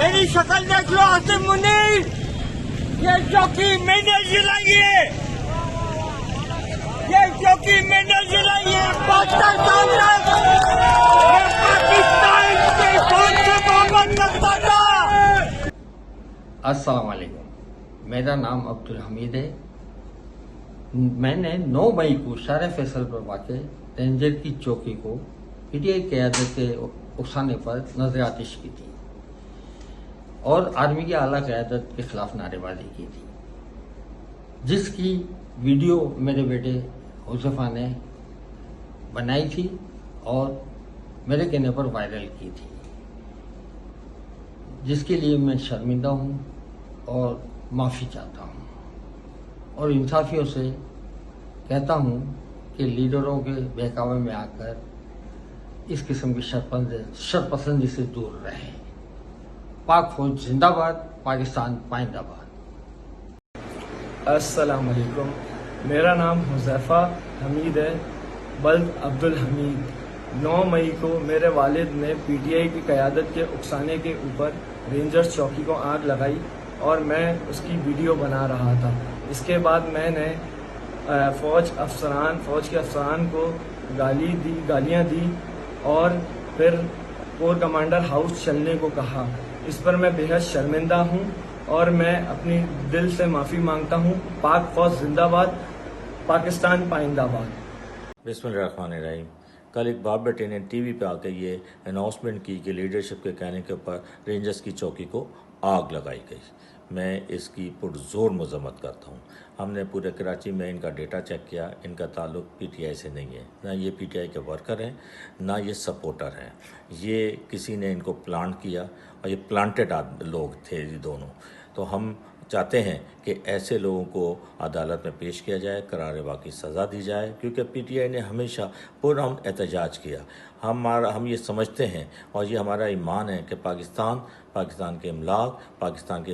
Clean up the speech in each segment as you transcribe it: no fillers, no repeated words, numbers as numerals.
मेरी शक्ल देख लो आसिम मुनीर, ये चौकी मैंने जलाई है, ये चौकी मैंने जलाई है। पाकिस्तान के फौज से मोहब्बत करता था। अस्सलाम वालेकुम, मेरा नाम अब्दुल हमीद है। मैंने 9 मई को शारे फैसल पर वाक़े रेंजर की चौकी को पीटीआई क़यादत के उकसाने पर नजर आतिश की थी और आर्मी की आला क़यादत के खिलाफ नारेबाजी की थी, जिसकी वीडियो मेरे बेटे हुज़ैफ़ा ने बनाई थी और मेरे कहने पर वायरल की थी, जिसके लिए मैं शर्मिंदा हूँ और माफ़ी चाहता हूँ और इंसाफियों से कहता हूँ कि लीडरों के बहकावे में आकर इस किस्म की शरपसंदी से दूर रहें। पाक फौज जिंदाबाद, पाकिस्तान पाइंदाबाद। अस्सलाम वालेकुम, मेरा नाम हुज़ैफ़ा हमीद है, बल्द अब्दुल हमीद। 9 मई को मेरे वालिद ने पीटीआई की क़यादत के उकसाने के ऊपर रेंजर्स चौकी को आग लगाई और मैं उसकी वीडियो बना रहा था। इसके बाद मैंने फ़ौज के अफसरान को गालियाँ दी और फिर कोर कमांडर हाउस चलने को कहा। इस पर मैं बेहद शर्मिंदा हूँ और मैं अपनी दिल से माफ़ी मांगता हूँ। पाक फौज जिंदाबाद, पाकिस्तान पाइंदाबाद। बिस्मिल्लाहिर्रहमानिर्रहीम। कल एक बाप बेटे ने टीवी पे आकर ये अनाउंसमेंट की कि लीडरशिप के कहने के ऊपर रेंजर्स की चौकी को आग लगाई गई। मैं इसकी पुरजोर मजम्मत करता हूँ। हमने पूरे कराची में इनका डेटा चेक किया, इनका ताल्लुक पीटीआई से नहीं है, ना ये पीटीआई के वर्कर हैं, ना ये सपोर्टर हैं। ये किसी ने इनको प्लांट किया और ये प्लांटेड लोग थे ये दोनों। तो हम चाहते हैं कि ऐसे लोगों को अदालत में पेश किया जाए, करार वाक़ई सज़ा दी जाए, क्योंकि पीटीआई ने हमेशा पुरअमन एहतजाज किया। हम ये समझते हैं और ये हमारा ईमान है कि पाकिस्तान के इमलाक, पाकिस्तान के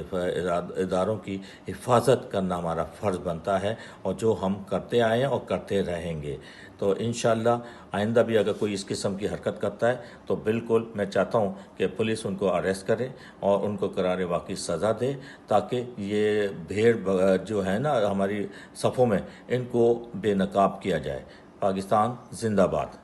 इदारों की हिफाजत करना हमारा फ़र्ज़ बनता है और जो हम करते आए हैं और करते रहेंगे। तो इंशाअल्लाह आइंदा भी अगर कोई इस किस्म की हरकत करता है तो बिल्कुल मैं चाहता हूँ कि पुलिस उनको अरेस्ट करे और उनको करार वाक़ई सज़ा दे, ताकि ये भेड़ जो है ना हमारी सफ़ों में, इनको बेनकाब किया जाए। पाकिस्तान जिंदाबाद।